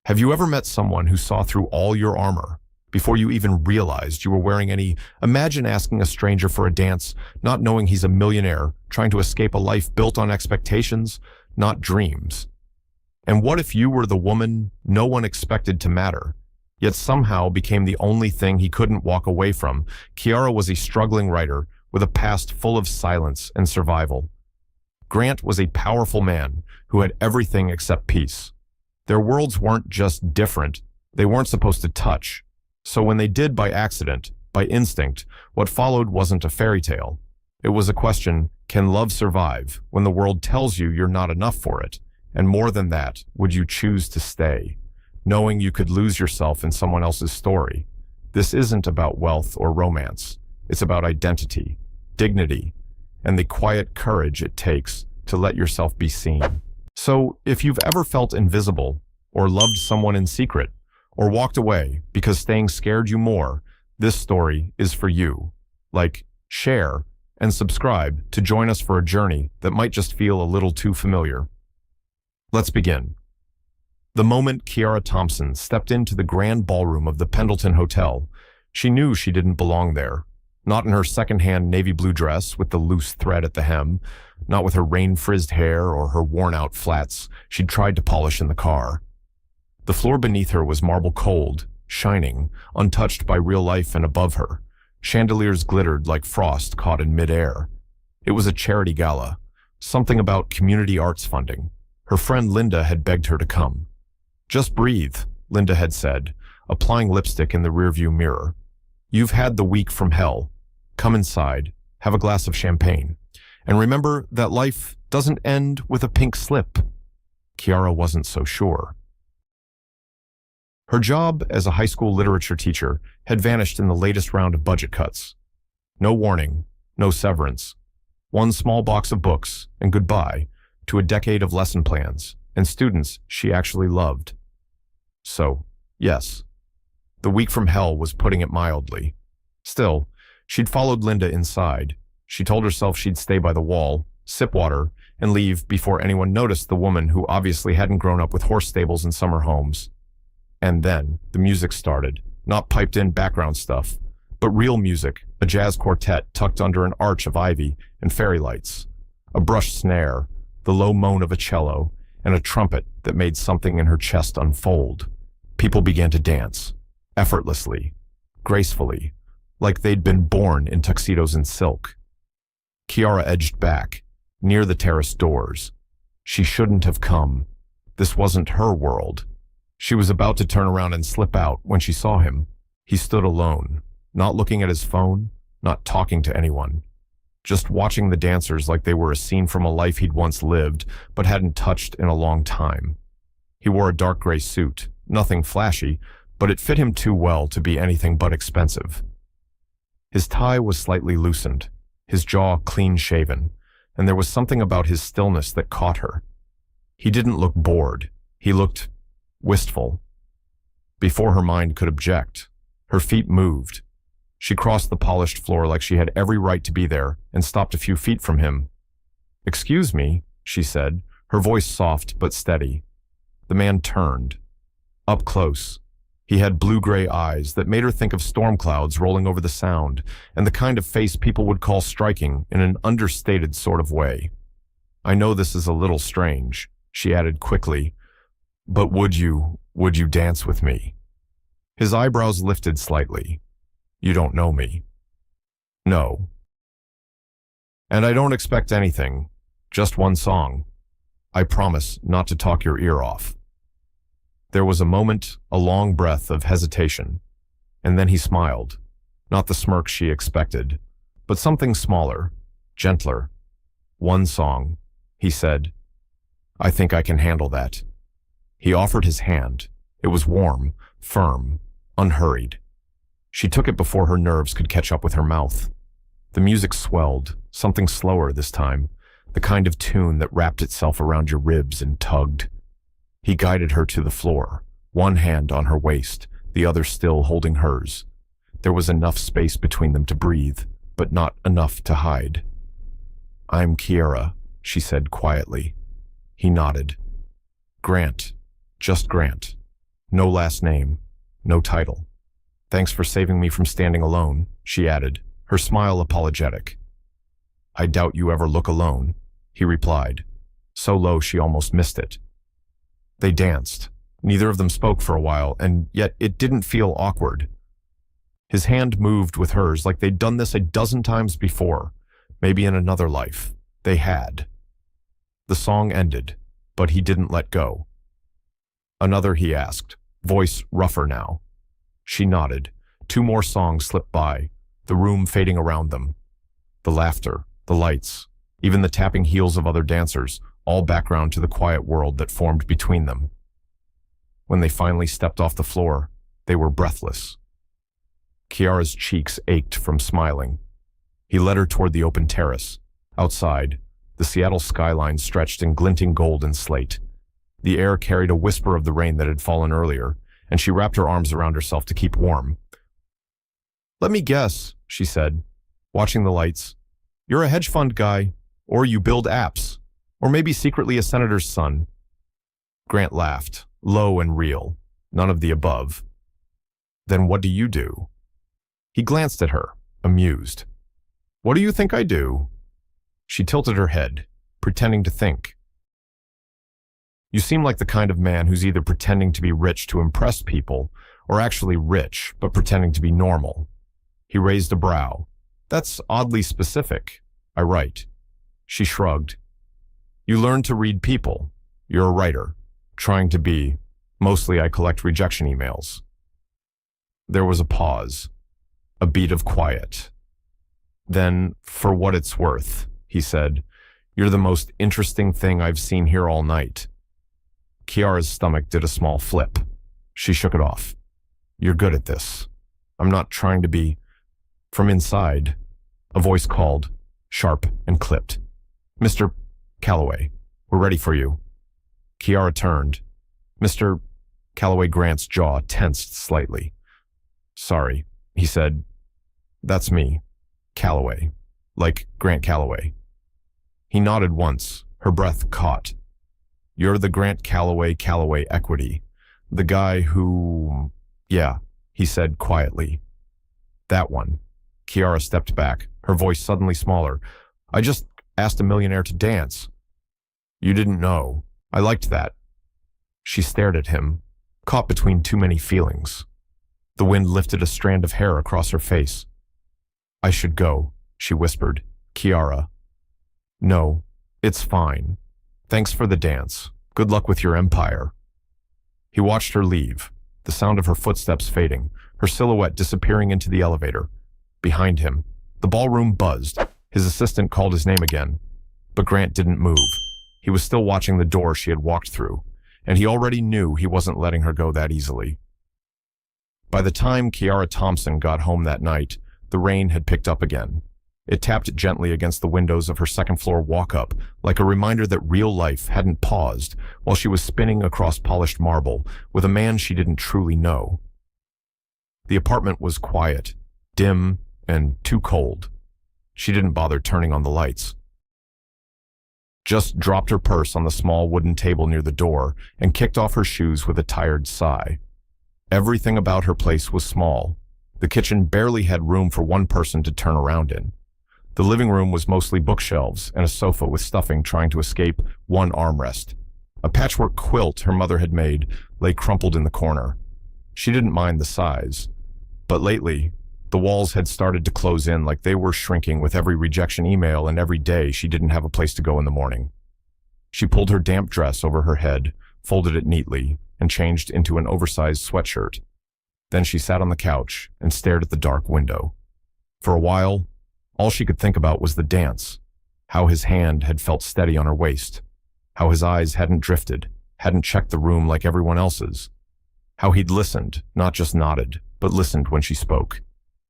Have you ever met someone who saw through all your armor before you even realized you were wearing any? Imagine asking a stranger for a dance, not knowing he's a millionaire, trying to escape a life built on expectations, not dreams. And what if you were the woman no one expected to matter, yet somehow became the only thing he couldn't walk away from? Kiara was a struggling writer with a past full of silence and survival. Grant was a powerful man who had everything except peace. Their worlds weren't just different, they weren't supposed to touch. So when they did by accident, by instinct, what followed wasn't a fairy tale. It was a question: can love survive when the world tells you you're not enough for it? And more than that, would you choose to stay, knowing you could lose yourself in someone else's story? This isn't about wealth or romance. It's about identity, dignity, and the quiet courage it takes to let yourself be seen. So, if you've ever felt invisible, or loved someone in secret, or walked away because staying scared you more, this story is for you. Like, share, and subscribe to join us for a journey that might just feel a little too familiar. Let's begin. The moment Kiara Thompson stepped into the grand ballroom of the Pendleton Hotel, she knew she didn't belong there. Not in her second-hand navy blue dress with the loose thread at the hem, not with her rain-frizzed hair or her worn-out flats she'd tried to polish in the car. The floor beneath her was marble cold, shining, untouched by real life, and above her, chandeliers glittered like frost caught in mid-air. It was a charity gala, something about community arts funding. Her friend Linda had begged her to come. "Just breathe," Linda had said, applying lipstick in the rearview mirror. "You've had the week from hell. Come inside, have a glass of champagne, and remember that life doesn't end with a pink slip." Kiara wasn't so sure. Her job as a high school literature teacher had vanished in the latest round of budget cuts. No warning, no severance. One small box of books, and goodbye to a decade of lesson plans and students she actually loved. So, yes, the week from hell was putting it mildly. Still, she'd followed Linda inside. She told herself she'd stay by the wall, sip water, and leave before anyone noticed the woman who obviously hadn't grown up with horse stables and summer homes. And then the music started, not piped-in background stuff, but real music, a jazz quartet tucked under an arch of ivy and fairy lights, a brushed snare, the low moan of a cello, and a trumpet that made something in her chest unfold. People began to dance, effortlessly, gracefully, like they'd been born in tuxedos and silk. Kiara edged back, near the terrace doors. She shouldn't have come. This wasn't her world. She was about to turn around and slip out when she saw him. He stood alone, not looking at his phone, not talking to anyone, just watching the dancers like they were a scene from a life he'd once lived but hadn't touched in a long time. He wore a dark gray suit, nothing flashy, but it fit him too well to be anything but expensive. His tie was slightly loosened, his jaw clean-shaven, and there was something about his stillness that caught her. He didn't look bored. He looked wistful. Before her mind could object, her feet moved. She crossed the polished floor like she had every right to be there and stopped a few feet from him. "Excuse me," she said, her voice soft but steady. The man turned. Up close, he had blue-gray eyes that made her think of storm clouds rolling over the Sound, and the kind of face people would call striking in an understated sort of way. "I know this is a little strange," she added quickly, "but would you dance with me?" His eyebrows lifted slightly. "You don't know me." "No. And I don't expect anything, just one song. I promise not to talk your ear off." There was a moment, a long breath of hesitation, and then he smiled. Not the smirk she expected, but something smaller, gentler. "One song," he said. "I think I can handle that." He offered his hand. It was warm, firm, unhurried. She took it before her nerves could catch up with her mouth. The music swelled, something slower this time, the kind of tune that wrapped itself around your ribs and tugged. He guided her to the floor, one hand on her waist, the other still holding hers. There was enough space between them to breathe, but not enough to hide. "I'm Kiara," she said quietly. He nodded. "Grant, just Grant." No last name, no title. Thanks for saving me from standing alone, she added, her smile apologetic. I doubt you ever look alone, he replied, so low she almost missed it. They danced. Neither of them spoke for a while, and yet it didn't feel awkward. His hand moved with hers like they'd done this a dozen times before, maybe in another life. They had. The song ended, but he didn't let go. Another, he asked, voice rougher now. She nodded. 2 more songs slipped by, the room fading around them. The laughter, the lights, even the tapping heels of other dancers, all background to the quiet world that formed between them. When they finally stepped off the floor, they were breathless. Kiara's cheeks ached from smiling. He led her toward the open terrace. Outside, the Seattle skyline stretched in glinting gold and slate. The air carried a whisper of the rain that had fallen earlier, and she wrapped her arms around herself to keep warm. Let me guess, she said, watching the lights. You're a hedge fund guy, or you build apps, or maybe secretly a senator's son. Grant laughed, low and real, none of the above. Then what do you do? He glanced at her, amused. What do you think I do? She tilted her head, pretending to think. You seem like the kind of man who's either pretending to be rich to impress people, or actually rich, but pretending to be normal. He raised a brow. That's oddly specific. I write. She shrugged. You learn to read people. You're a writer. Trying to be. Mostly I collect rejection emails. There was a pause. A beat of quiet. Then, for what it's worth, he said, you're the most interesting thing I've seen here all night. Kiara's stomach did a small flip. She shook it off. You're good at this. I'm not trying to be. From inside, a voice called, sharp and clipped. Mr. Calloway, we're ready for you. Kiara turned. Mr. Calloway Grant's jaw tensed slightly. Sorry, he said. That's me, Calloway, like Grant Calloway. He nodded once, her breath caught. You're the Grant Calloway Equity, the guy who... Yeah, he said quietly. That one. Kiara stepped back, her voice suddenly smaller. I just asked a millionaire to dance. You didn't know. I liked that. She stared at him, caught between too many feelings. The wind lifted a strand of hair across her face. I should go, she whispered. Kiara. No, it's fine. Thanks for the dance. Good luck with your empire. He watched her leave, the sound of her footsteps fading, her silhouette disappearing into the elevator. Behind him, the ballroom buzzed. His assistant called his name again, but Grant didn't move. He was still watching the door she had walked through, and he already knew he wasn't letting her go that easily. By the time Kiara Thompson got home that night, the rain had picked up again. It tapped gently against the windows of her second-floor walk-up, like a reminder that real life hadn't paused while she was spinning across polished marble with a man she didn't truly know. The apartment was quiet, dim, and too cold. She didn't bother turning on the lights. Just dropped her purse on the small wooden table near the door and kicked off her shoes with a tired sigh. Everything about her place was small. The kitchen barely had room for one person to turn around in. The living room was mostly bookshelves and a sofa with stuffing trying to escape one armrest. A patchwork quilt her mother had made lay crumpled in the corner. She didn't mind the size, but lately, the walls had started to close in like they were shrinking with every rejection email and every day she didn't have a place to go in the morning. She pulled her damp dress over her head, folded it neatly, and changed into an oversized sweatshirt. Then she sat on the couch and stared at the dark window. For a while, all she could think about was the dance, how his hand had felt steady on her waist, how his eyes hadn't drifted, hadn't checked the room like everyone else's, how he'd listened, not just nodded, but listened when she spoke.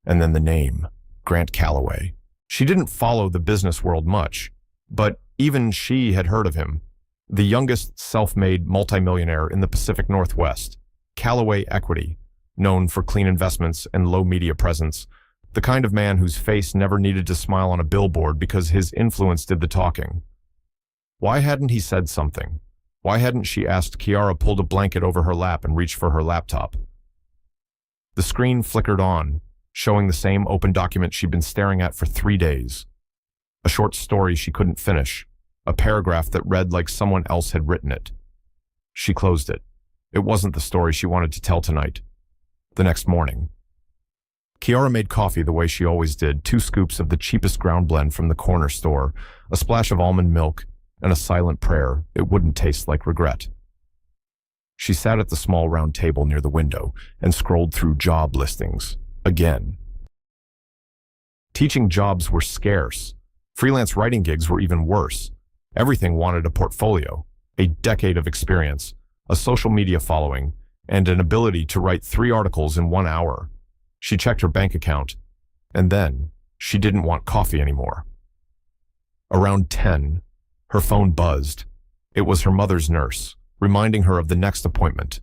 And then the name, Grant Calloway. She didn't follow the business world much, but even she had heard of him. The youngest self-made multimillionaire in the Pacific Northwest, Calloway Equity, known for clean investments and low media presence, the kind of man whose face never needed to smile on a billboard because his influence did the talking. Why hadn't he said something? Why hadn't she asked? Kiara pulled a blanket over her lap and reached for her laptop. The screen flickered on, showing the same open document she'd been staring at for 3 days. A short story she couldn't finish, a paragraph that read like someone else had written it. She closed it. It wasn't the story she wanted to tell tonight. The next morning, Kiara made coffee the way she always did, 2 scoops of the cheapest ground blend from the corner store, a splash of almond milk, and a silent prayer it wouldn't taste like regret. She sat at the small round table near the window and scrolled through job listings. Again. Teaching jobs were scarce. Freelance writing gigs were even worse. Everything wanted a portfolio, a decade of experience, a social media following, and an ability to write 3 articles in 1 hour. She checked her bank account, and then she didn't want coffee anymore. Around 10, her phone buzzed. It was her mother's nurse, reminding her of the next appointment.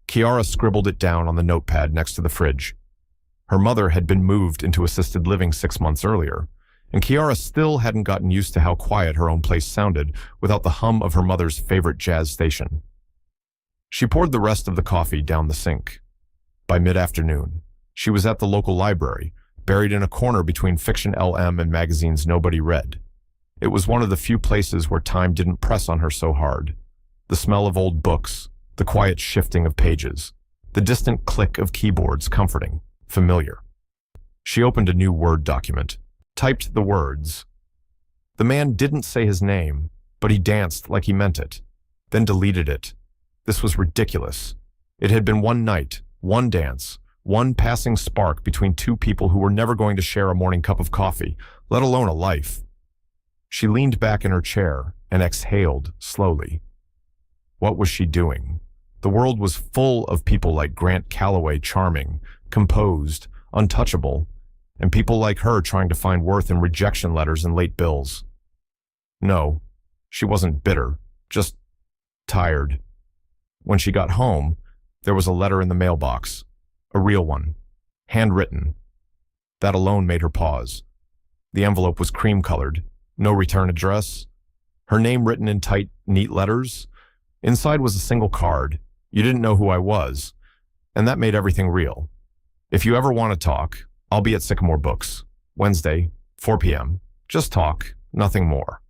Kiara scribbled it down on the notepad next to the fridge. Her mother had been moved into assisted living 6 months earlier, and Kiara still hadn't gotten used to how quiet her own place sounded without the hum of her mother's favorite jazz station. She poured the rest of the coffee down the sink. By mid-afternoon, she was at the local library, buried in a corner between Fiction LM and magazines nobody read. It was one of the few places where time didn't press on her so hard. The smell of old books, the quiet shifting of pages, the distant click of keyboards comforting, familiar. She opened a new Word document, typed the words. The man didn't say his name, but he danced like he meant it, then deleted it. This was ridiculous. It had been one night, one dance, one passing spark between 2 people who were never going to share a morning cup of coffee, let alone a life. She leaned back in her chair and exhaled slowly. What was she doing? The world was full of people like Grant Calloway, charming, composed, untouchable, and people like her trying to find worth in rejection letters and late bills. No, she wasn't bitter, just tired. When she got home, there was a letter in the mailbox, a real one, handwritten. That alone made her pause. The envelope was cream-colored, no return address, her name written in tight, neat letters. Inside was a single card. You didn't know who I was, and that made everything real. If you ever want to talk, I'll be at Sycamore Books, Wednesday, 4 p.m. Just talk, nothing more.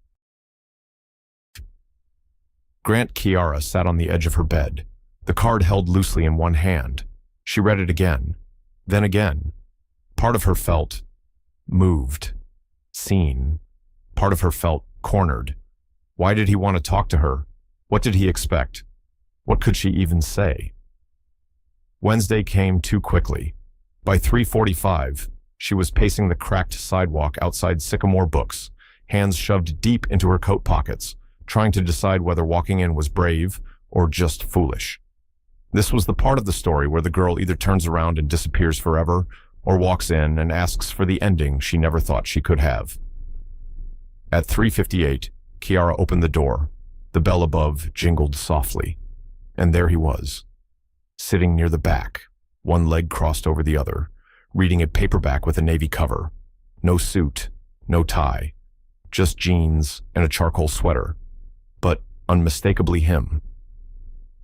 Grant. Kiara sat on the edge of her bed, the card held loosely in one hand. She read it again, then again. Part of her felt moved, seen. Part of her felt cornered. Why did he want to talk to her? What did he expect? What could she even say? Wednesday came too quickly. By 3:45, she was pacing the cracked sidewalk outside Sycamore Books, hands shoved deep into her coat pockets, trying to decide whether walking in was brave or just foolish. This was the part of the story where the girl either turns around and disappears forever, or walks in and asks for the ending she never thought she could have. At 3:58, Kiara opened the door. The bell above jingled softly, and there he was, sitting near the back, one leg crossed over the other, reading a paperback with a navy cover. No suit, no tie, just jeans and a charcoal sweater, but unmistakably him.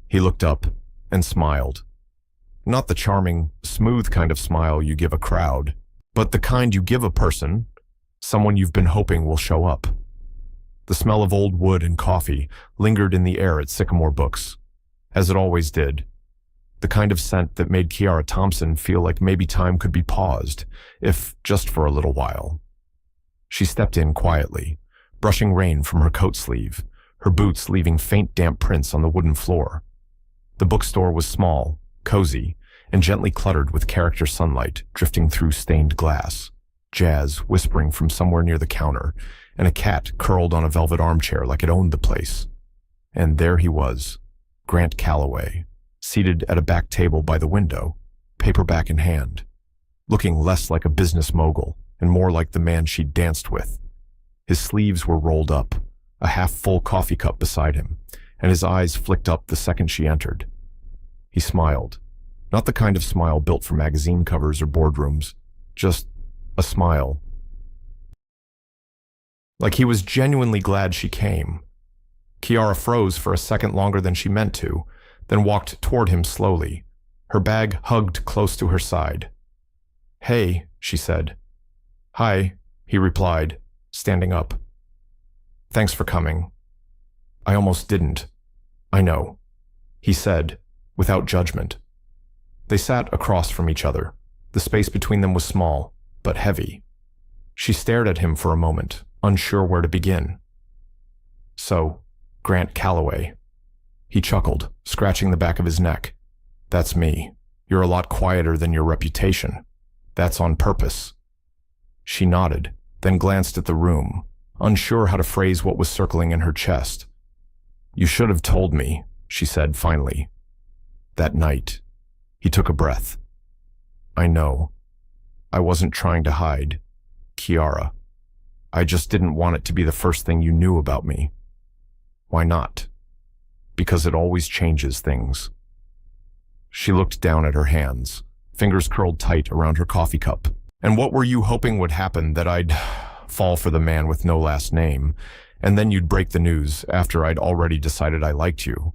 He looked up and smiled. Not the charming, smooth kind of smile you give a crowd, but the kind you give a person, someone you've been hoping will show up. The smell of old wood and coffee lingered in the air at Sycamore Books, as it always did. The kind of scent that made Kiara Thompson feel like maybe time could be paused, if just for a little while. She stepped in quietly, brushing rain from her coat sleeve, her boots leaving faint damp prints on the wooden floor. The bookstore was small, cozy, and gently cluttered with character sunlight drifting through stained glass, jazz whispering from somewhere near the counter, and a cat curled on a velvet armchair like it owned the place. And there he was, Grant Calloway, seated at a back table by the window, paperback in hand, looking less like a business mogul and more like the man she'd danced with. His sleeves were rolled up, a half-full coffee cup beside him, and his eyes flicked up the second she entered. He smiled, not the kind of smile built for magazine covers or boardrooms, just a smile. Like he was genuinely glad she came. Kiara froze for a second longer than she meant to, then walked toward him slowly, her bag hugged close to her side. "Hey," she said. "Hi," he replied, standing up. "Thanks for coming." "I almost didn't." "I know," he said, without judgment. They sat across from each other. The space between them was small, but heavy. She stared at him for a moment, unsure where to begin. "So, Grant Calloway." He chuckled, scratching the back of his neck. "That's me. You're a lot quieter than your reputation. That's on purpose." She nodded, then glanced at the room, unsure how to phrase what was circling in her chest. "You should have told me," she said finally. "That night." He took a breath. "I know. I wasn't trying to hide, Kiara. I just didn't want it to be the first thing you knew about me." "Why not?" "Because it always changes things." She looked down at her hands, fingers curled tight around her coffee cup. "And what were you hoping would happen, that I'd fall for the man with no last name, and then you'd break the news after I'd already decided I liked you?"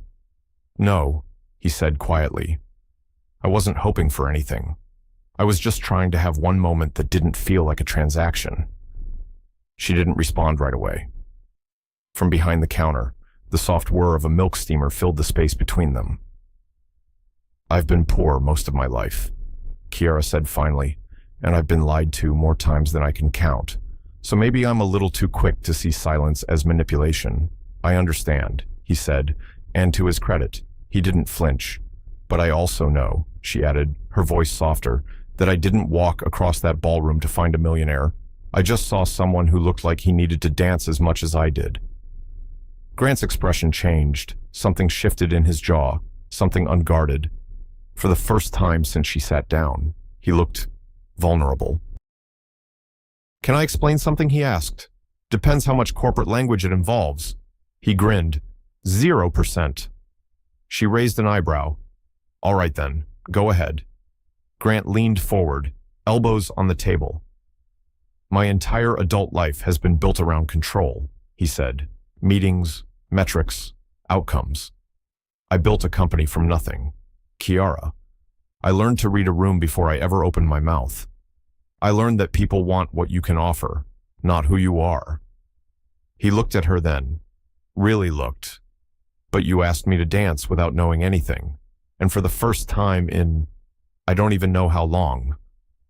"No," he said quietly. "I wasn't hoping for anything. I was just trying to have one moment that didn't feel like a transaction." She didn't respond right away. From behind the counter, the soft whir of a milk steamer filled the space between them. "I've been poor most of my life," Kiara said finally, "and I've been lied to more times than I can count. So maybe I'm a little too quick to see silence as manipulation. I understand," he said, and to his credit, he didn't flinch. "But I also know," she added, her voice softer, "that I didn't walk across that ballroom to find a millionaire. I just saw someone who looked like he needed to dance as much as I did." Grant's expression changed. Something shifted in his jaw, something unguarded. For the first time since she sat down, he looked vulnerable. "Can I explain something?" he asked. "Depends how much corporate language it involves." He grinned. 0%. She raised an eyebrow. "All right then, go ahead." Grant leaned forward, elbows on the table. "My entire adult life has been built around control," he said. "Meetings, metrics, outcomes. I built a company from nothing. Kiara. I learned to read a room before I ever opened my mouth. I learned that people want what you can offer, not who you are." He looked at her then. Really looked. "But you asked me to dance without knowing anything. And for the first time in, I don't even know how long,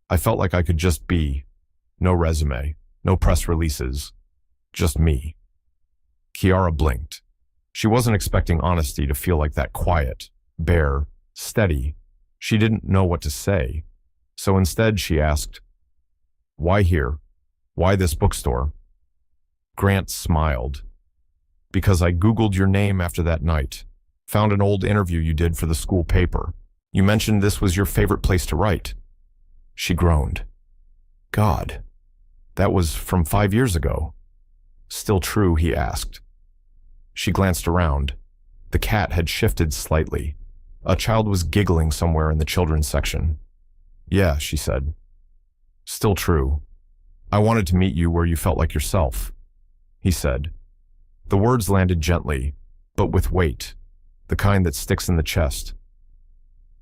I felt like I could just be. No resume, no press releases, just me." Kiara blinked. She wasn't expecting honesty to feel like that quiet, bare, steady. She didn't know what to say. So instead she asked, "Why here? Why this bookstore?" Grant smiled. "Because I Googled your name after that night. Found an old interview you did for the school paper. You mentioned this was your favorite place to write." She groaned. "God, that was from 5 years ago." "Still true?" he asked. She glanced around. The cat had shifted slightly. A child was giggling somewhere in the children's section. "Yeah," she said. "Still true. I wanted to meet you where you felt like yourself," he said. The words landed gently, but with weight, the kind that sticks in the chest.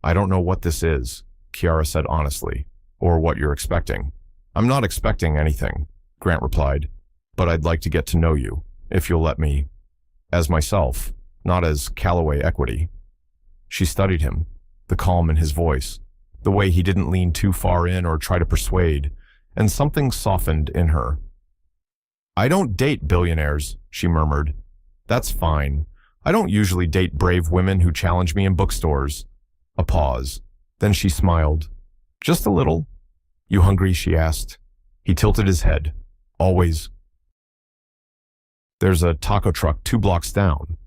"I don't know what this is," Kiara said honestly, "or what you're expecting." "I'm not expecting anything," Grant replied, "but I'd like to get to know you, if you'll let me, as myself, not as Calloway Equity." She studied him, the calm in his voice, the way he didn't lean too far in or try to persuade, and something softened in her. "I don't date billionaires," she murmured. "That's fine. I don't usually date brave women who challenge me in bookstores." A pause. Then she smiled. "Just a little." "You hungry?" she asked. He tilted his head. "Always." "There's a taco truck 2 blocks down.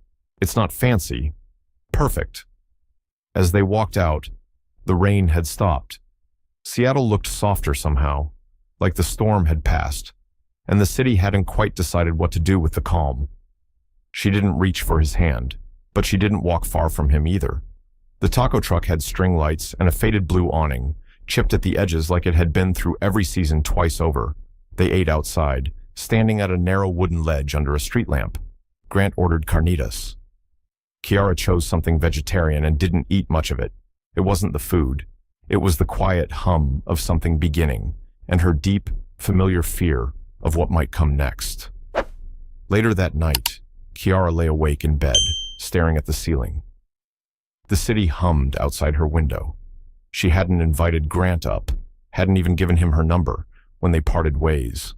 It's not fancy. Perfect." As they walked out, the rain had stopped. Seattle looked softer somehow, like the storm had passed, and the city hadn't quite decided what to do with the calm. She didn't reach for his hand, but she didn't walk far from him either. The taco truck had string lights and a faded blue awning, chipped at the edges like it had been through every season twice over. They ate outside, standing at a narrow wooden ledge under a street lamp. Grant ordered carnitas. Kiara chose something vegetarian and didn't eat much of it. It wasn't the food. It was the quiet hum of something beginning and her deep, familiar fear of what might come next. Later that night, Kiara lay awake in bed, staring at the ceiling. The city hummed outside her window. She hadn't invited Grant up, hadn't even given him her number when they parted ways.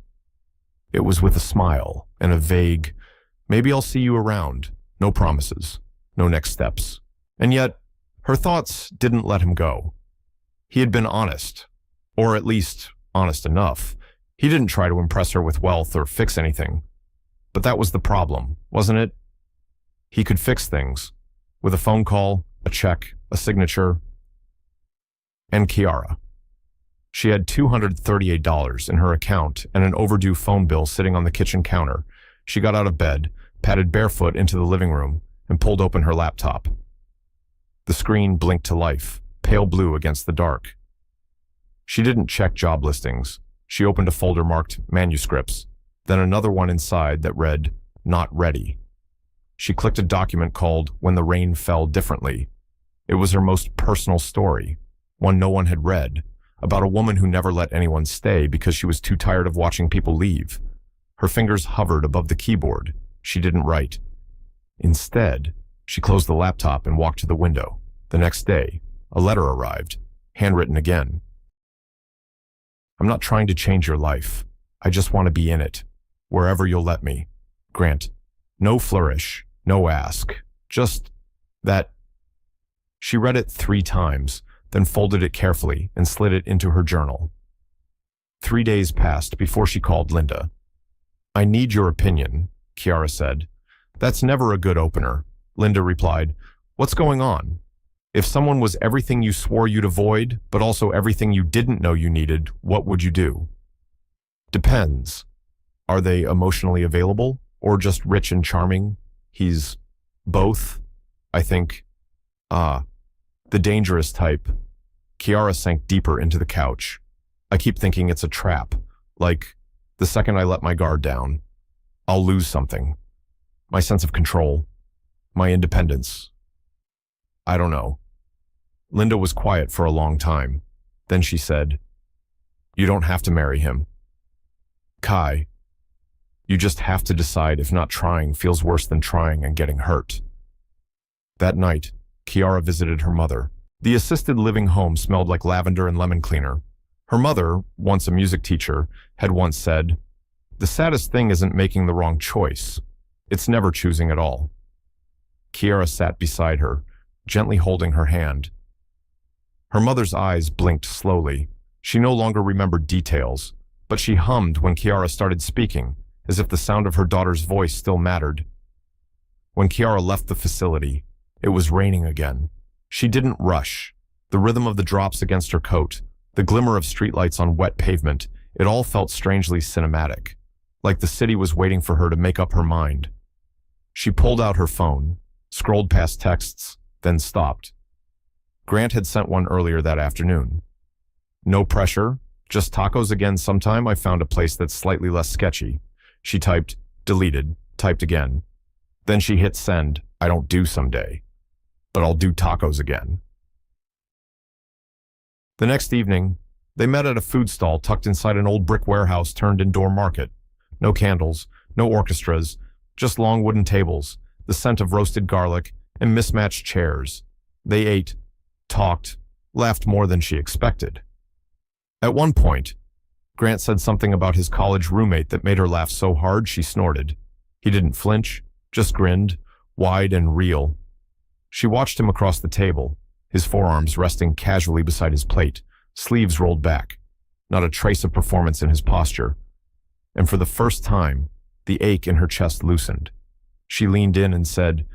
It was with a smile and a vague, maybe I'll see you around, no promises, no next steps. And yet, her thoughts didn't let him go. He had been honest, or at least honest enough. He didn't try to impress her with wealth or fix anything. But that was the problem, wasn't it? He could fix things, with a phone call, a check, a signature. And Kiara. She had $238 in her account and an overdue phone bill sitting on the kitchen counter. She got out of bed, padded barefoot into the living room, and pulled open her laptop. The screen blinked to life, pale blue against the dark. She didn't check job listings. She opened a folder marked Manuscripts, then another one inside that read, Not Ready. She clicked a document called When the Rain Fell Differently. It was her most personal story, one no one had read, about a woman who never let anyone stay because she was too tired of watching people leave. Her fingers hovered above the keyboard. She didn't write. Instead, she closed the laptop and walked to the window. The next day, a letter arrived, handwritten again. I'm not trying to change your life. I just want to be in it, wherever you'll let me. Grant. No flourish, no ask, just that. She read it 3 times, then folded it carefully and slid it into her journal. 3 days passed before she called Linda. I need your opinion, Kiara said. That's never a good opener, Linda replied. What's going on? If someone was everything you swore you'd avoid, but also everything you didn't know you needed, what would you do? Depends. Are they emotionally available, or just rich and charming? He's both, I think. The dangerous type. Kiara sank deeper into the couch. I keep thinking it's a trap, like the second I let my guard down, I'll lose something. My sense of control, my independence. I don't know. Linda was quiet for a long time. Then she said, You don't have to marry him. Kai, you just have to decide if not trying feels worse than trying and getting hurt. That night, Kiara visited her mother. The assisted living home smelled like lavender and lemon cleaner. Her mother, once a music teacher, had once said, The saddest thing isn't making the wrong choice. It's never choosing at all. Kiara sat beside her, gently holding her hand. Her mother's eyes blinked slowly. She no longer remembered details, but she hummed when Kiara started speaking, as if the sound of her daughter's voice still mattered. When Kiara left the facility, it was raining again. She didn't rush. The rhythm of the drops against her coat, the glimmer of streetlights on wet pavement, it all felt strangely cinematic, like the city was waiting for her to make up her mind. She pulled out her phone, scrolled past texts, then stopped. Grant had sent one earlier that afternoon. No pressure, just tacos again sometime. I found a place that's slightly less sketchy. She typed, deleted, typed again. Then she hit send. I don't do someday, but I'll do tacos again. The next evening, they met at a food stall tucked inside an old brick warehouse turned indoor market. No candles, no orchestras, just long wooden tables, the scent of roasted garlic, and mismatched chairs. They ate, talked, laughed more than she expected. At one point, Grant said something about his college roommate that made her laugh so hard she snorted. He didn't flinch, just grinned, wide and real. She watched him across the table, his forearms resting casually beside his plate, sleeves rolled back, not a trace of performance in his posture. And for the first time, the ache in her chest loosened. She leaned in and said,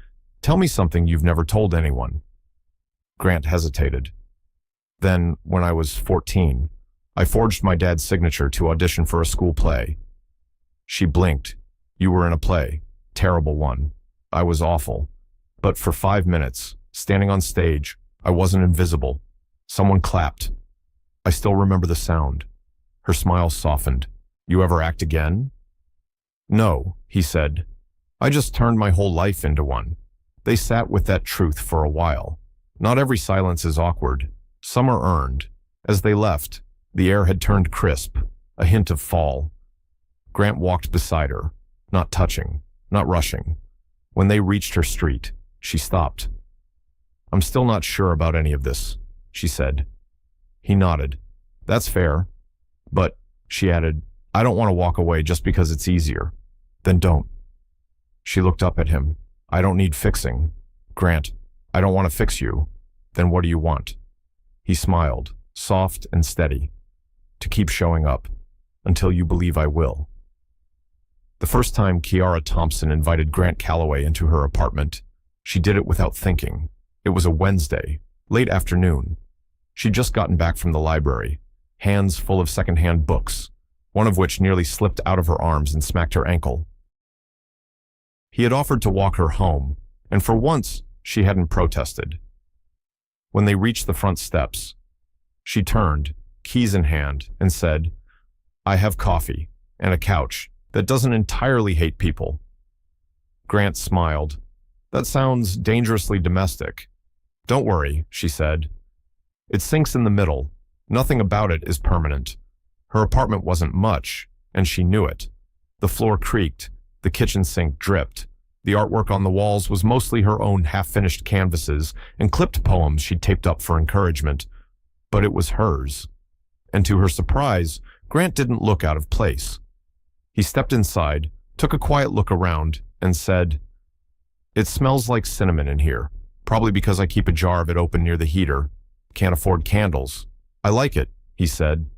Tell me something you've never told anyone. Grant hesitated. Then, when I was 14, I forged my dad's signature to audition for a school play. She blinked. You were in a play. Terrible one. I was awful. But for 5 minutes, standing on stage, I wasn't invisible. Someone clapped. I still remember the sound. Her smile softened. You ever act again? No, he said. I just turned my whole life into one. They sat with that truth for a while. Not every silence is awkward. Some are earned. As they left, the air had turned crisp, a hint of fall. Grant walked beside her, not touching, not rushing. When they reached her street, she stopped. "I'm still not sure about any of this," she said. He nodded. "That's fair. But," she added, "I don't want to walk away just because it's easier." "Then don't." She looked up at him. "I don't need fixing." "Grant, I don't want to fix you." "Then what do you want?" He smiled, soft and steady. "To keep showing up, until you believe I will." The first time Kiara Thompson invited Grant Calloway into her apartment, she did it without thinking. It was a Wednesday, late afternoon. She'd just gotten back from the library, hands full of secondhand books, one of which nearly slipped out of her arms and smacked her ankle. He had offered to walk her home, and for once, she hadn't protested. When they reached the front steps, she turned, keys in hand, and said, "I have coffee and a couch that doesn't entirely hate people." Grant smiled. "That sounds dangerously domestic." "Don't worry," she said. "It sinks in the middle. Nothing about it is permanent." Her apartment wasn't much, and she knew it. The floor creaked, the kitchen sink dripped. The artwork on the walls was mostly her own half-finished canvases and clipped poems she'd taped up for encouragement. But it was hers. And to her surprise, Grant didn't look out of place. He stepped inside, took a quiet look around, and said, "It smells like cinnamon in here, probably because I keep a jar of it open near the heater. Can't afford candles." "I like it," he said.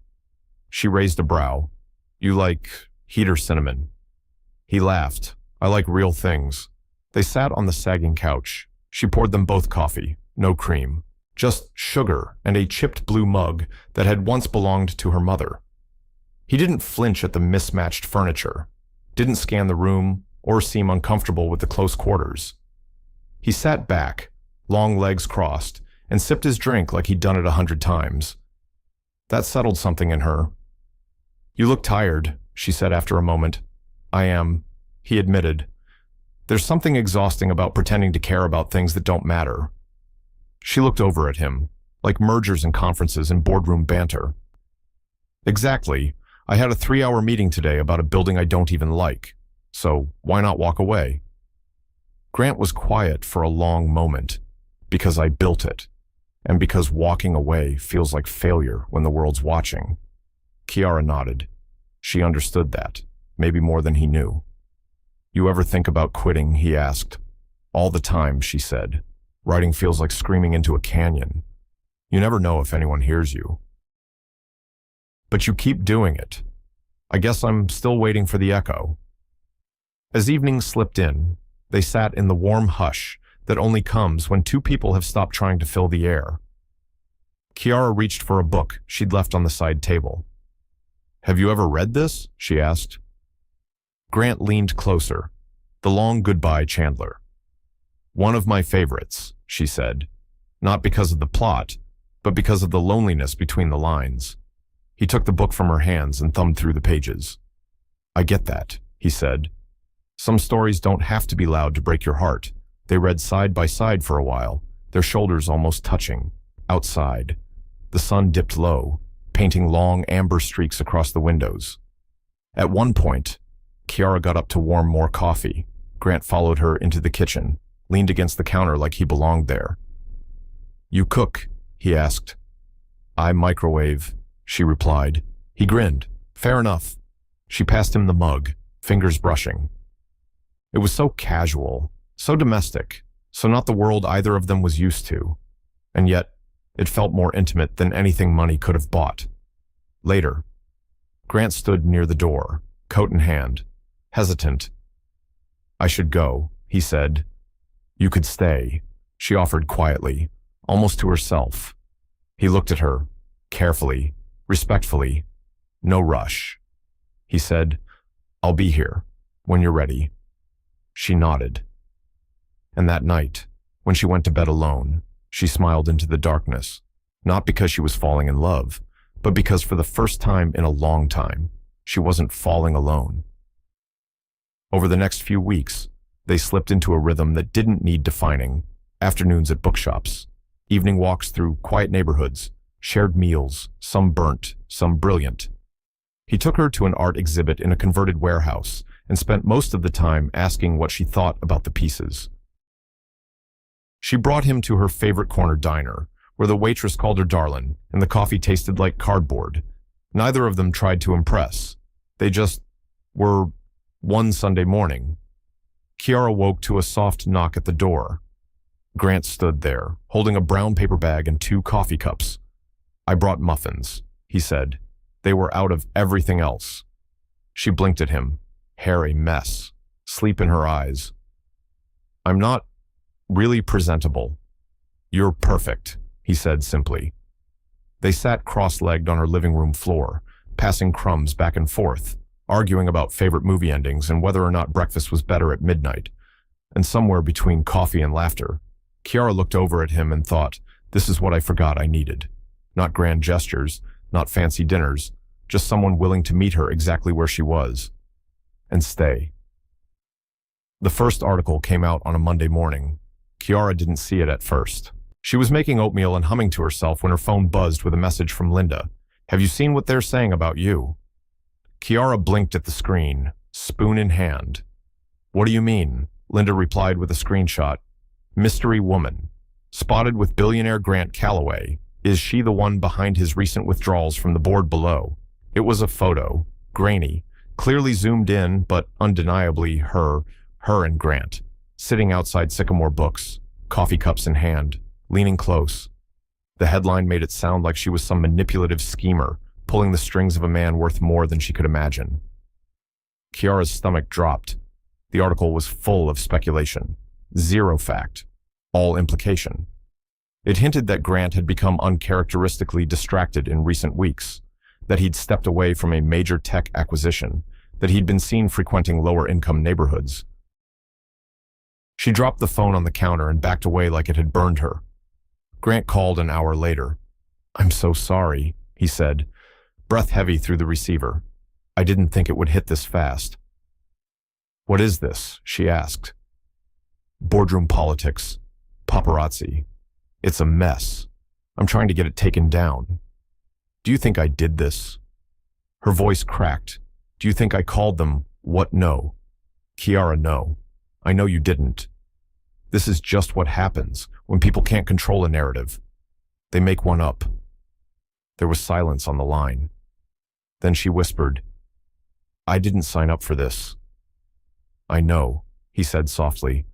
She raised a brow. "You like heater cinnamon?" He laughed. "I like real things." They sat on the sagging couch. She poured them both coffee, no cream, just sugar and a chipped blue mug that had once belonged to her mother. He didn't flinch at the mismatched furniture, didn't scan the room, or seem uncomfortable with the close quarters. He sat back, long legs crossed, and sipped his drink like he'd done it 100 times. That settled something in her. "You look tired," she said after a moment. "I am," he admitted. "There's something exhausting about pretending to care about things that don't matter." She looked over at him, like mergers and conferences and boardroom banter. "Exactly. I had a 3-hour meeting today about a building I don't even like. So why not walk away?" Grant was quiet for a long moment. "Because I built it. And because walking away feels like failure when the world's watching." Kiara nodded. She understood that, maybe more than he knew. "You ever think about quitting?" he asked. "All the time," she said. "Writing feels like screaming into a canyon. You never know if anyone hears you. But you keep doing it. I guess I'm still waiting for the echo." As evening slipped in, they sat in the warm hush that only comes when two people have stopped trying to fill the air. Kiara reached for a book she'd left on the side table. "Have you ever read this?" she asked. Grant leaned closer. "The Long Goodbye, Chandler." "One of my favorites," she said. Not because of the plot, but because of the loneliness between the lines. He took the book from her hands and thumbed through the pages. "I get that," he said. "Some stories don't have to be loud to break your heart." They read side by side for a while, their shoulders almost touching. Outside, the sun dipped low, painting long amber streaks across the windows. At one point, Kiara got up to warm more coffee. Grant followed her into the kitchen, leaned against the counter like he belonged there. "You cook?" he asked. "I microwave," she replied. He grinned. "Fair enough." She passed him the mug, fingers brushing. It was so casual, so domestic, so not the world either of them was used to. And yet, it felt more intimate than anything money could have bought. Later, Grant stood near the door, coat in hand, hesitant. "I should go," he said. "You could stay," she offered quietly, almost to herself. He looked at her, carefully, respectfully. "No rush." He said, "I'll be here, when you're ready." She nodded. And that night, when she went to bed alone, she smiled into the darkness, not because she was falling in love, but because for the first time in a long time, she wasn't falling alone. Over the next few weeks, They slipped into a rhythm that didn't need defining. Afternoons at bookshops, evening walks through quiet neighborhoods, shared meals, some burnt, some brilliant. He took her to an art exhibit in a converted warehouse and spent most of the time asking what she thought about the pieces. She brought him to her favorite corner diner, where the waitress called her darling and the coffee tasted like cardboard. Neither of them tried to impress. They just were. One Sunday morning, Kiara woke to a soft knock at the door. Grant stood there, holding a brown paper bag and 2 coffee cups. "I brought muffins," he said. They were out of everything else. She blinked at him, hair a mess, sleep in her eyes. "I'm not really presentable." "You're perfect," he said simply. They sat cross-legged on her living room floor, passing crumbs back and forth, arguing about favorite movie endings and whether or not breakfast was better at midnight. And somewhere between coffee and laughter, Kiara looked over at him and thought, this is what I forgot I needed. Not grand gestures, not fancy dinners, just someone willing to meet her exactly where she was. And stay. The first article came out on a Monday morning. Kiara didn't see it at first. She was making oatmeal and humming to herself when her phone buzzed with a message from Linda. "Have you seen what they're saying about you?" Kiara blinked at the screen, spoon in hand. "What do you mean?" Linda replied with a screenshot. "Mystery woman. Spotted with billionaire Grant Calloway. Is she the one behind his recent withdrawals from the board below?" It was a photo, grainy, clearly zoomed in, but undeniably her and Grant, sitting outside Sycamore Books, coffee cups in hand, leaning close. The headline made it sound like she was some manipulative schemer, pulling the strings of a man worth more than she could imagine. Kiara's stomach dropped. The article was full of speculation. Zero fact. All implication. It hinted that Grant had become uncharacteristically distracted in recent weeks, that he'd stepped away from a major tech acquisition, that he'd been seen frequenting lower-income neighborhoods. She dropped the phone on the counter and backed away like it had burned her. Grant called an hour later. "I'm so sorry," he said, breath heavy through the receiver. "I didn't think it would hit this fast." "What is this?" she asked. "Boardroom politics. Paparazzi. It's a mess. I'm trying to get it taken down. Do you think I did this?" Her voice cracked. "Do you think I called them what? No. Kiara, no. I know you didn't. This is just what happens when people can't control a narrative. They make one up." There was silence on the line. Then she whispered, "I didn't sign up for this." "I know," he said softly.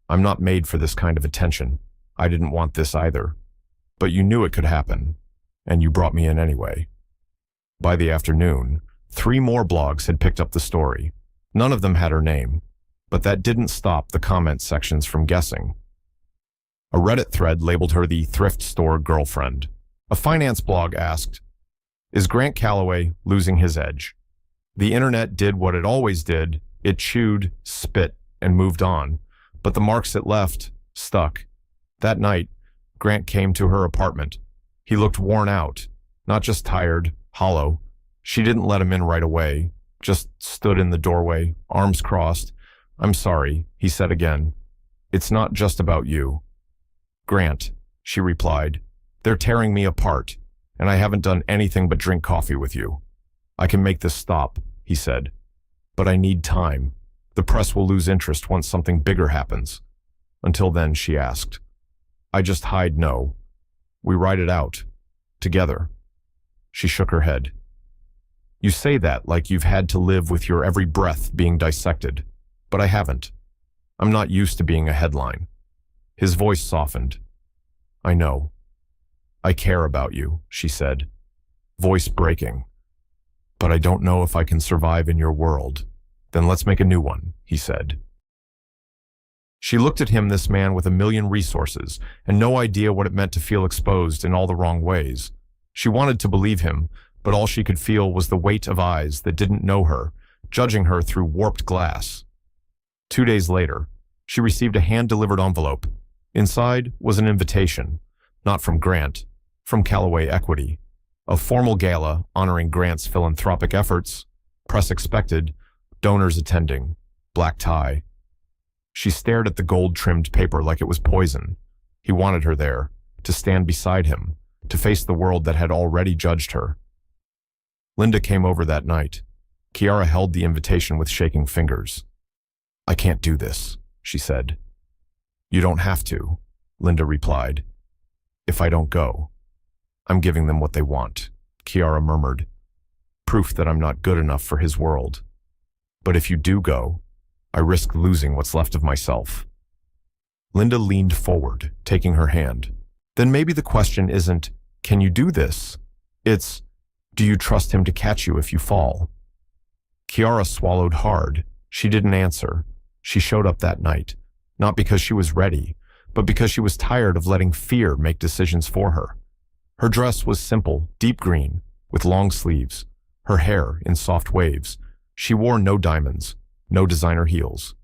"I'm not made for this kind of attention. I didn't want this either. But you knew it could happen, and you brought me in anyway." By the afternoon, 3 more blogs had picked up the story. None of them had her name, but that didn't stop the comment sections from guessing. A Reddit thread labeled her the thrift store girlfriend. A finance blog asked, "Is Grant Calloway losing his edge?" The internet did what it always did. It chewed, spit, and moved on. But the marks it left stuck. That night, Grant came to her apartment. He looked worn out, not just tired, hollow. She didn't let him in right away, just stood in the doorway, arms crossed. "I'm sorry," he said again. "It's not just about you." "Grant," she replied, "they're tearing me apart, and I haven't done anything but drink coffee with you." "I can make this stop," he said. "But I need time. The press will lose interest once something bigger happens." "Until then," she asked. "I just hide no. We ride it out. Together." She shook her head. "You say that like you've had to live with your every breath being dissected. But I haven't. I'm not used to being a headline." His voice softened. "I know. I care about you," she said, voice breaking. "But I don't know if I can survive in your world." "Then let's make a new one," he said. She looked at him, this man with a million resources and no idea what it meant to feel exposed in all the wrong ways. She wanted to believe him, but all she could feel was the weight of eyes that didn't know her, judging her through warped glass. 2 days later, she received a hand-delivered envelope. Inside was an invitation, not from Grant, from Calloway Equity. A formal gala honoring Grant's philanthropic efforts, press expected, donors attending, black tie. She stared at the gold-trimmed paper like it was poison. He wanted her there, to stand beside him, to face the world that had already judged her. Linda came over that night. Kiara held the invitation with shaking fingers. "I can't do this," she said. "You don't have to," Linda replied. "If I don't go, I'm giving them what they want," Kiara murmured. "Proof that I'm not good enough for his world. But if you do go, I risk losing what's left of myself." Linda leaned forward, taking her hand. "Then maybe the question isn't, can you do this? It's, do you trust him to catch you if you fall?" Kiara swallowed hard. She didn't answer. She showed up that night, not because she was ready, but because she was tired of letting fear make decisions for her. Her dress was simple, deep green, with long sleeves, her hair in soft waves. She wore no diamonds, no designer heels,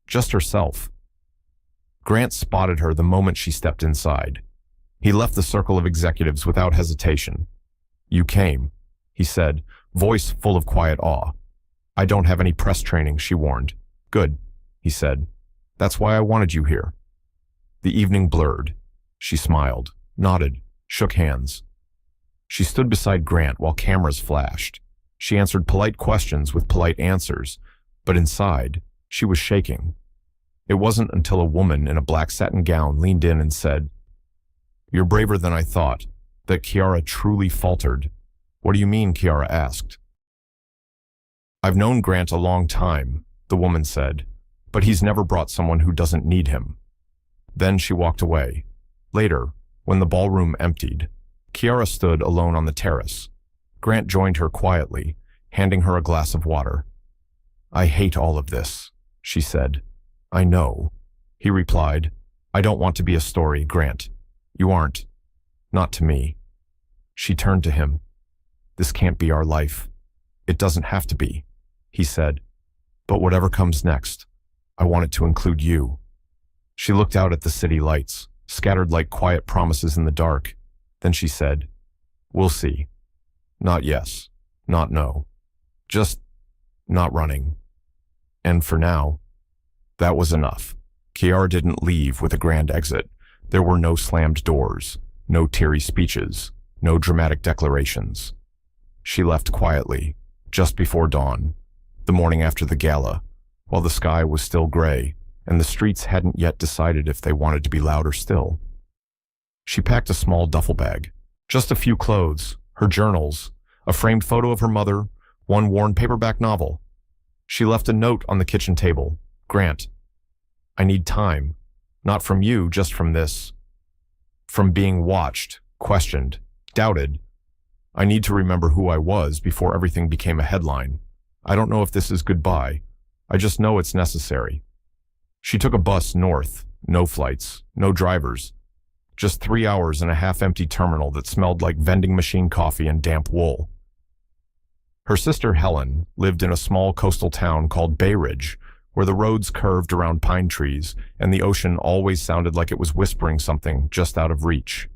just herself. Grant spotted her the moment she stepped inside. He left the circle of executives without hesitation. "You came," he said, voice full of quiet awe. "I don't have any press training," she warned. "Good," he said. "That's why I wanted you here." The evening blurred. She smiled, nodded, shook hands. She stood beside Grant while cameras flashed. She answered polite questions with polite answers, but inside, she was shaking. It wasn't until a woman in a black satin gown leaned in and said, "You're braver than I thought," that Kiara truly faltered. "What do you mean?" Kiara asked. "I've known Grant a long time," the woman said, "but he's never brought someone who doesn't need him." Then she walked away. Later, when the ballroom emptied, Kiara stood alone on the terrace. Grant joined her quietly, handing her a glass of water. "I hate all of this," she said. "I know," he replied. "I don't want to be a story, Grant. You aren't. Not to me." She turned to him. "This can't be our life." "It doesn't have to be," he said. "But whatever comes next, I want it to include you." She looked out at the city lights, scattered like quiet promises in the dark. Then she said, "We'll see. Not yes, not no. Just not running." And for now, that was enough. Kiara didn't leave with a grand exit. There were no slammed doors, no teary speeches, no dramatic declarations. She left quietly, just before dawn, the morning after the gala, while the sky was still gray and the streets hadn't yet decided if they wanted to be loud or still. She packed a small duffel bag, just a few clothes, her journals, a framed photo of her mother, one worn paperback novel. She left a note on the kitchen table. "Grant, I need time. Not from you, just from this. From being watched, questioned, doubted. I need to remember who I was before everything became a headline. I don't know if this is goodbye. I just know it's necessary." She took a bus north, no flights, no drivers. Just 3 hours in a half-empty terminal that smelled like vending machine coffee and damp wool. Her sister Helen lived in a small coastal town called Bay Ridge, where the roads curved around pine trees and the ocean always sounded like it was whispering something just out of reach.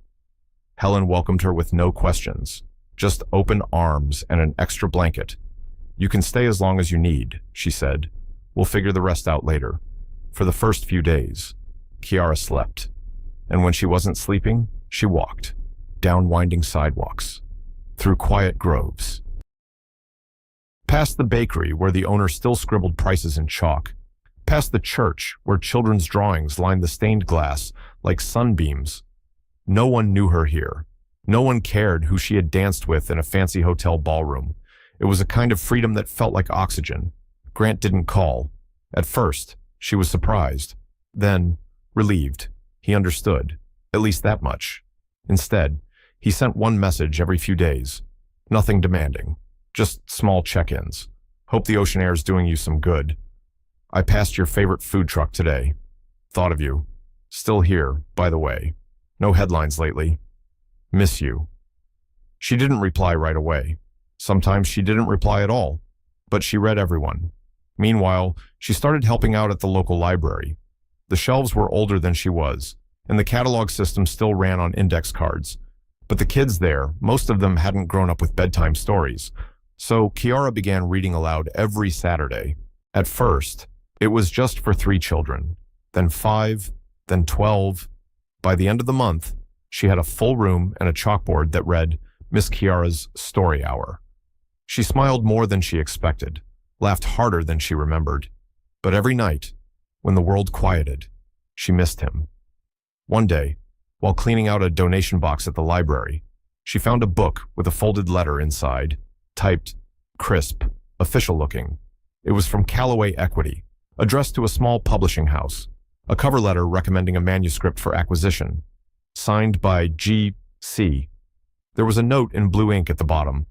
Helen welcomed her with no questions, just open arms and an extra blanket. "You can stay as long as you need," she said. "We'll figure the rest out later." For the first few days, Kiara slept. And when she wasn't sleeping, she walked, down winding sidewalks, through quiet groves, past the bakery where the owner still scribbled prices in chalk, past the church where children's drawings lined the stained glass like sunbeams. No one knew her here. No one cared who she had danced with in a fancy hotel ballroom. It was a kind of freedom that felt like oxygen. Grant didn't call. At first, she was surprised. Then, relieved. He understood, at least that much. Instead, he sent one message every few days. Nothing demanding. Just small check-ins. "Hope the ocean air's doing you some good. I passed your favorite food truck today. Thought of you. Still here, by the way. No headlines lately. Miss you." She didn't reply right away. Sometimes she didn't reply at all, but she read everyone. Meanwhile, she started helping out at the local library. The shelves were older than she was, and the catalog system still ran on index cards. But the kids there, most of them hadn't grown up with bedtime stories. So Kiara began reading aloud every Saturday. At first, it was just for 3 children, then 5, then 12. By the end of the month, she had a full room and a chalkboard that read, Miss Kiara's Story Hour. She smiled more than she expected, laughed harder than she remembered. But every night, when the world quieted, she missed him. One day, while cleaning out a donation box at the library, she found a book with a folded letter inside, typed, crisp, official-looking. It was from Callaway Equity, addressed to a small publishing house, a cover letter recommending a manuscript for acquisition, signed by G.C. There was a note in blue ink at the bottom.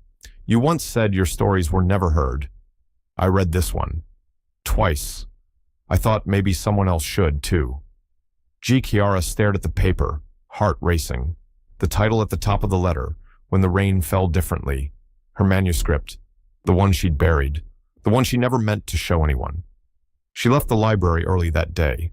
You once said your stories were never heard. I read this one. Twice. I thought maybe someone else should, too. Kiara stared at the paper, heart racing. The title at the top of the letter, When the Rain Fell Differently. Her manuscript. The one she'd buried. The one she never meant to show anyone. She left the library early that day.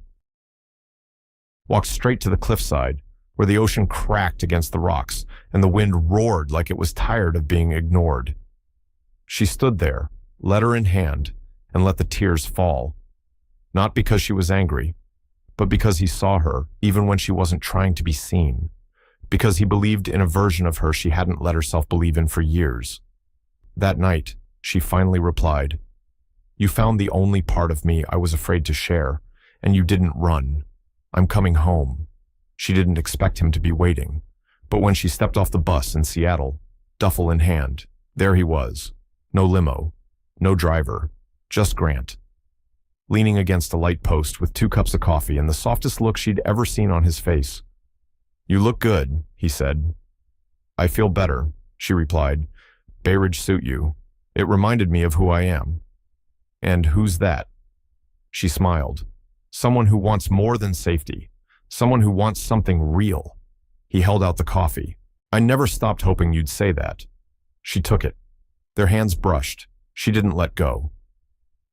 Walked straight to the cliffside, where the ocean cracked against the rocks and the wind roared like it was tired of being ignored. She stood there, letter in hand, and let the tears fall. Not because she was angry, but because he saw her even when she wasn't trying to be seen. Because he believed in a version of her she hadn't let herself believe in for years. That night, she finally replied, You found the only part of me I was afraid to share, and you didn't run. I'm coming home. She didn't expect him to be waiting, but when she stepped off the bus in Seattle, duffel in hand, there he was. No limo, no driver, just Grant. Leaning against a light post with 2 cups of coffee and the softest look she'd ever seen on his face. You look good, he said. I feel better, she replied. Bayridge suit you. It reminded me of who I am. And who's that? She smiled. Someone who wants more than safety. Someone who wants something real. He held out the coffee. I never stopped hoping you'd say that. She took it. Their hands brushed. She didn't let go.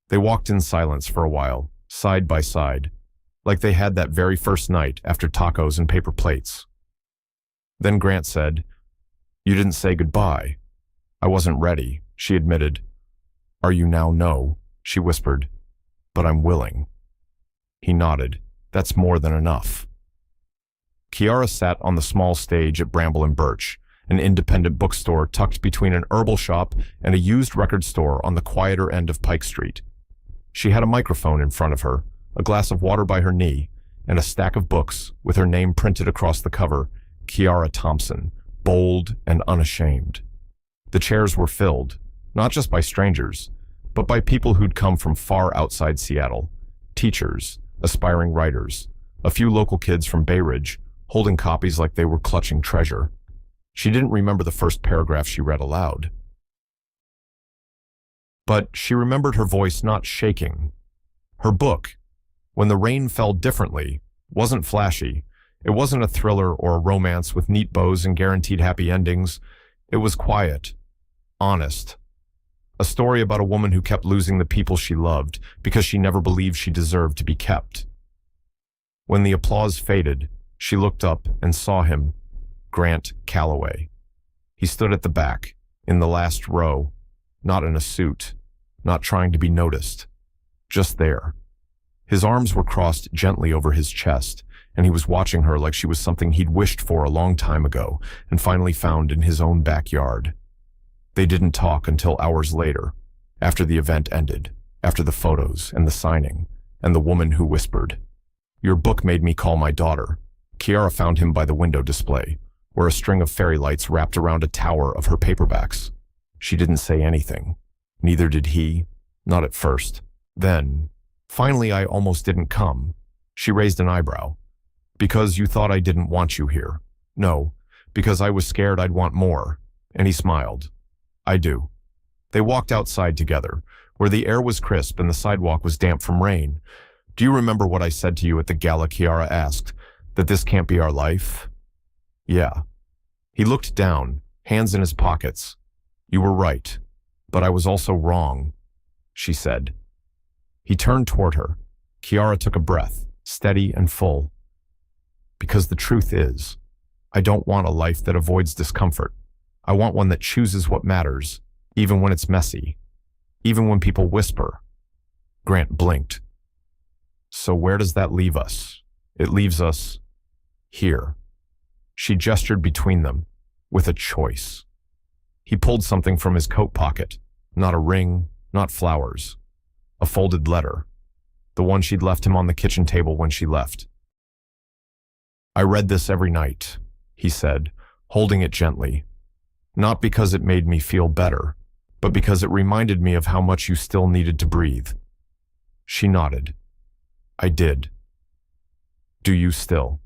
They walked in silence for a while, side by side, like they had that very first night after tacos and paper plates. Then Grant said, You didn't say goodbye. I wasn't ready, she admitted. Are you now? No, she whispered. But I'm willing. He nodded. That's more than enough. Kiara sat on the small stage at Bramble and Birch, an independent bookstore tucked between an herbal shop and a used record store on the quieter end of Pike Street. She had a microphone in front of her, a glass of water by her knee, and a stack of books with her name printed across the cover, Kiara Thompson, bold and unashamed. The chairs were filled, not just by strangers, but by people who'd come from far outside Seattle, teachers, aspiring writers, a few local kids from Bayridge, holding copies like they were clutching treasure. She didn't remember the first paragraph she read aloud. But she remembered her voice not shaking. Her book, When the Rain Fell Differently, wasn't flashy. It wasn't a thriller or a romance with neat bows and guaranteed happy endings. It was quiet, honest. A story about a woman who kept losing the people she loved because she never believed she deserved to be kept. When the applause faded, she looked up and saw him, Grant Callaway. He stood at the back, in the last row, not in a suit, not trying to be noticed, just there. His arms were crossed gently over his chest, and he was watching her like she was something he'd wished for a long time ago and finally found in his own backyard. They didn't talk until hours later, after the event ended, after the photos and the signing, and the woman who whispered, Your book made me call my daughter. Kiara found him by the window display, where a string of fairy lights wrapped around a tower of her paperbacks. She didn't say anything. Neither did he, not at first. Then, finally I almost didn't come. She raised an eyebrow. Because you thought I didn't want you here. No, because I was scared I'd want more. And he smiled. I do. They walked outside together, where the air was crisp and the sidewalk was damp from rain. Do you remember what I said to you at the gala? Kiara asked, that this can't be our life? Yeah. He looked down, hands in his pockets. You were right, but I was also wrong, she said. He turned toward her. Kiara took a breath, steady and full. Because the truth is, I don't want a life that avoids discomfort. I want one that chooses what matters, even when it's messy, even when people whisper. Grant blinked. So where does that leave us? It leaves us here. She gestured between them, with a choice. He pulled something from his coat pocket, not a ring, not flowers. A folded letter, the one she'd left him on the kitchen table when she left. I read this every night, he said, holding it gently. Not because it made me feel better, but because it reminded me of how much you still needed to breathe. She nodded. I did. Do you still?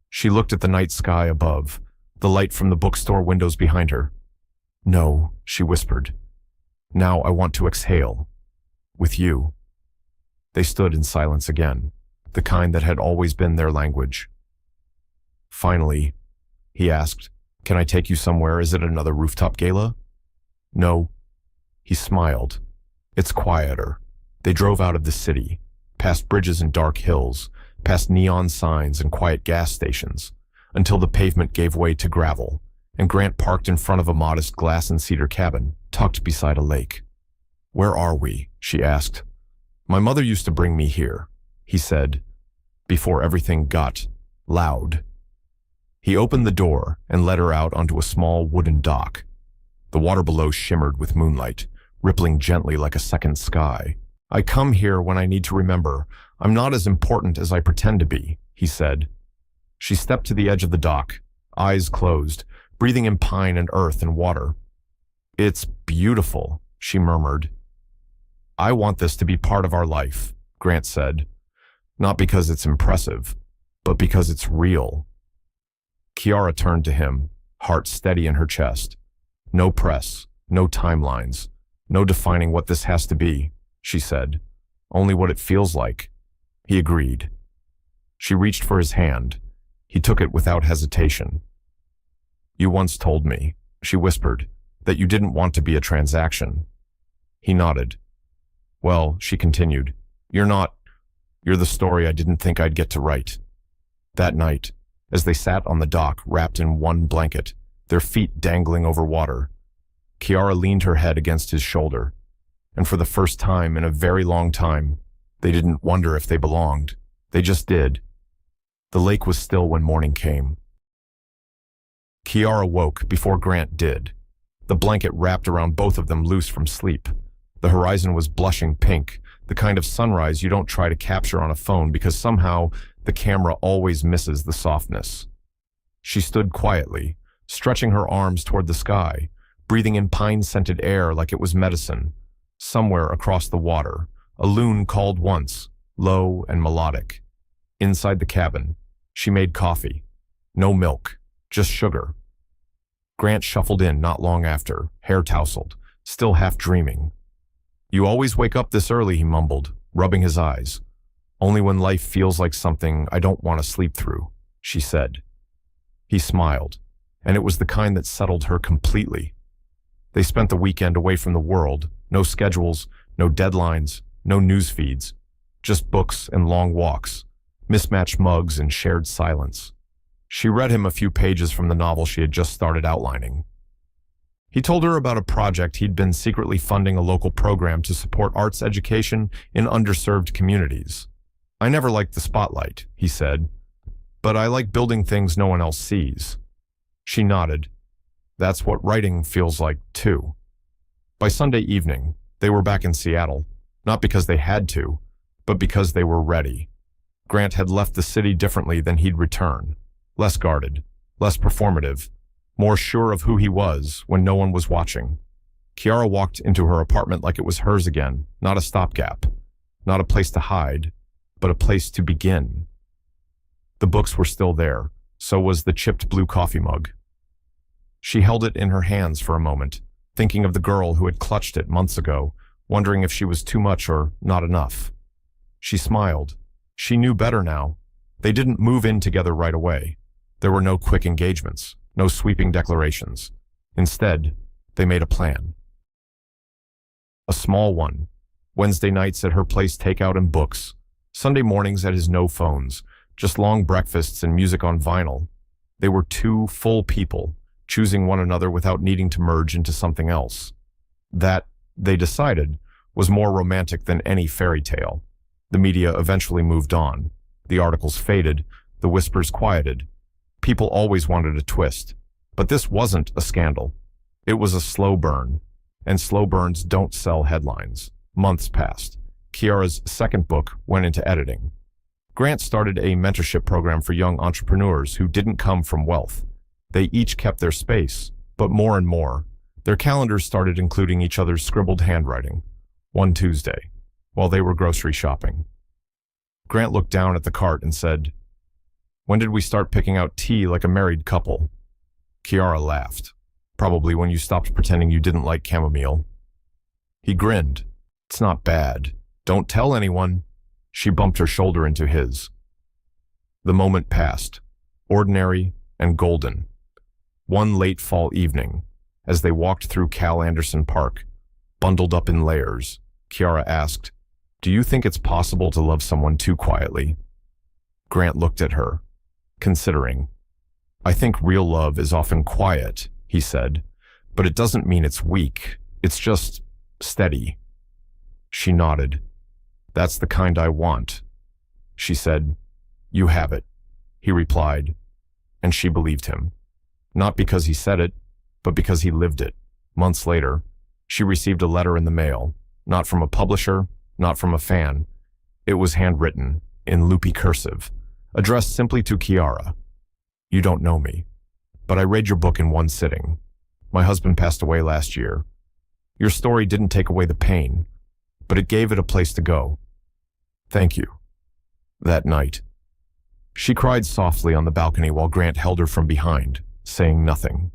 She looked at the night sky above, the light from the bookstore windows behind her. No, she whispered. Now I want to exhale. With you. They stood in silence again, the kind that had always been their language. Finally, he asked, can I take you somewhere? Is it another rooftop gala? No. He smiled. It's quieter. They drove out of the city, past bridges and dark hills, past neon signs and quiet gas stations, until the pavement gave way to gravel, and Grant parked in front of a modest glass and cedar cabin, tucked beside a lake. Where are we? She asked. My mother used to bring me here, he said, before everything got loud. He opened the door and led her out onto a small wooden dock. The water below shimmered with moonlight, rippling gently like a second sky. I come here when I need to remember I'm not as important as I pretend to be, he said. She stepped to the edge of the dock, eyes closed, breathing in pine and earth and water. It's beautiful, she murmured. I want this to be part of our life, Grant said. Not because it's impressive, but because it's real. Kiara turned to him, heart steady in her chest. No press, no timelines, no defining what this has to be, she said. Only what it feels like. He agreed. She reached for his hand. He took it without hesitation. You once told me, she whispered, that you didn't want to be a transaction. He nodded. Well, she continued, you're the story I didn't think I'd get to write. That night, as they sat on the dock wrapped in one blanket, their feet dangling over water, Kiara leaned her head against his shoulder, and for the first time in a very long time, they didn't wonder if they belonged. They just did. The lake was still when morning came. Kiara woke before Grant did. The blanket wrapped around both of them loose from sleep. The horizon was blushing pink, the kind of sunrise you don't try to capture on a phone because somehow the camera always misses the softness. She stood quietly, stretching her arms toward the sky, breathing in pine-scented air like it was medicine. Somewhere across the water, a loon called once, low and melodic. Inside the cabin, she made coffee. No milk, just sugar. Grant shuffled in not long after, hair tousled, still half dreaming. You always wake up this early, he mumbled, rubbing his eyes. Only when life feels like something I don't want to sleep through, she said. He smiled, and it was the kind that settled her completely. They spent the weekend away from the world, no schedules, no deadlines, no news feeds, just books and long walks, mismatched mugs and shared silence. She read him a few pages from the novel she had just started outlining. He told her about a project he'd been secretly funding, a local program to support arts education in underserved communities. I never liked the spotlight, he said, but I like building things no one else sees. She nodded. That's what writing feels like, too. By Sunday evening, they were back in Seattle, not because they had to, but because they were ready. Grant had left the city differently than he'd return, less guarded, less performative, more sure of who he was when no one was watching. Kiara walked into her apartment like it was hers again, not a stopgap, not a place to hide, but a place to begin. The books were still there, so was the chipped blue coffee mug. She held it in her hands for a moment, thinking of the girl who had clutched it months ago, wondering if she was too much or not enough. She smiled. She knew better now. They didn't move in together right away. There were no quick engagements, no sweeping declarations. Instead, they made a plan. A small one. Wednesday nights at her place, takeout and books. Sunday mornings at his no phones, just long breakfasts and music on vinyl. They were two full people, choosing one another without needing to merge into something else. That, they decided, was more romantic than any fairy tale. The media eventually moved on. The articles faded, the whispers quieted. People always wanted a twist, but this wasn't a scandal. It was a slow burn, and slow burns don't sell headlines. Months passed. Kiara's second book went into editing. Grant started a mentorship program for young entrepreneurs who didn't come from wealth. They each kept their space, but more and more, their calendars started including each other's scribbled handwriting. One Tuesday, while they were grocery shopping, Grant looked down at the cart and said, "When did we start picking out tea like a married couple?" Kiara laughed. "Probably when you stopped pretending you didn't like chamomile." He grinned. "It's not bad. Don't tell anyone." She bumped her shoulder into his. The moment passed, ordinary and golden. One late fall evening, as they walked through Cal Anderson Park, bundled up in layers, Kiara asked, "Do you think it's possible to love someone too quietly?" Grant looked at her, considering. "I think real love is often quiet," he said, "but it doesn't mean it's weak. It's just steady." She nodded. "That's the kind I want." She said, "You have it," he replied, and she believed him. Not because he said it, but because he lived it. Months later, she received a letter in the mail, not from a publisher, not from a fan. It was handwritten, in loopy cursive, addressed simply to Kiara. "You don't know me, but I read your book in one sitting. My husband passed away last year. Your story didn't take away the pain, but it gave it a place to go. Thank you." That night, she cried softly on the balcony while Grant held her from behind, saying nothing.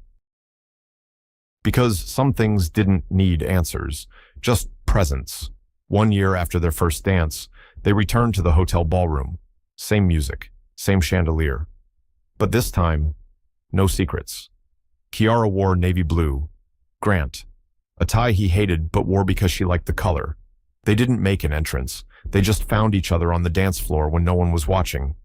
Because some things didn't need answers, just presence. 1 year after their first dance, they returned to the hotel ballroom. Same music, same chandelier. But this time, no secrets. Kiara wore navy blue. Grant, a tie he hated but wore because she liked the color. They didn't make an entrance. They just found each other on the dance floor when no one was watching.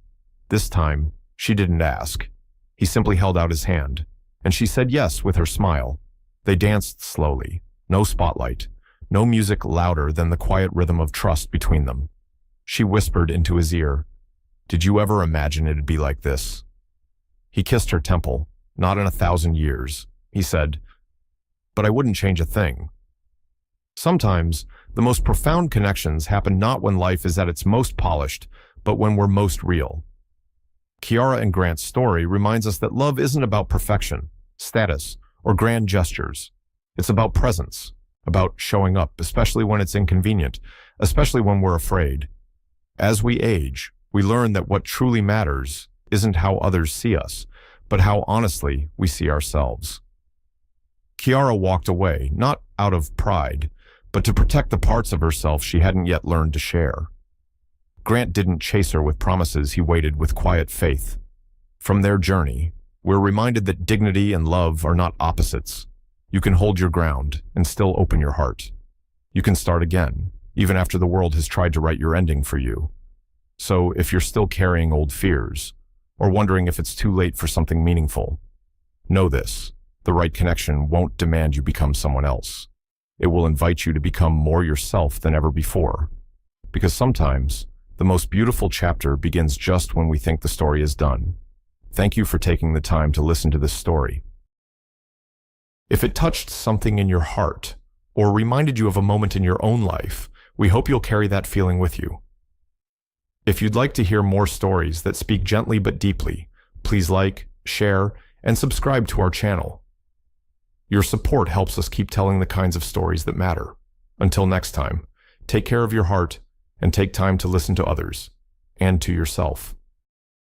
This time, she didn't ask. He simply held out his hand, and she said yes with her smile. They danced slowly, no spotlight, no music louder than the quiet rhythm of trust between them. She whispered into his ear, "Did you ever imagine it'd be like this?" He kissed her temple. "Not in 1,000 years," he said, "but I wouldn't change a thing." Sometimes, the most profound connections happen not when life is at its most polished, but when we're most real. Kiara and Grant's story reminds us that love isn't about perfection, status, or grand gestures. It's about presence, about showing up, especially when it's inconvenient, especially when we're afraid. As we age, we learn that what truly matters isn't how others see us, but how honestly we see ourselves. Kiara walked away, not out of pride, but to protect the parts of herself she hadn't yet learned to share. Grant didn't chase her with promises, he waited with quiet faith. From their journey, we're reminded that dignity and love are not opposites. You can hold your ground and still open your heart. You can start again, even after the world has tried to write your ending for you. So if you're still carrying old fears, or wondering if it's too late for something meaningful, know this: the right connection won't demand you become someone else. It will invite you to become more yourself than ever before. Because sometimes, the most beautiful chapter begins just when we think the story is done. Thank you for taking the time to listen to this story. If it touched something in your heart, or reminded you of a moment in your own life, we hope you'll carry that feeling with you. If you'd like to hear more stories that speak gently but deeply, please like, share, and subscribe to our channel. Your support helps us keep telling the kinds of stories that matter. Until next time, take care of your heart and take time to listen to others and to yourself.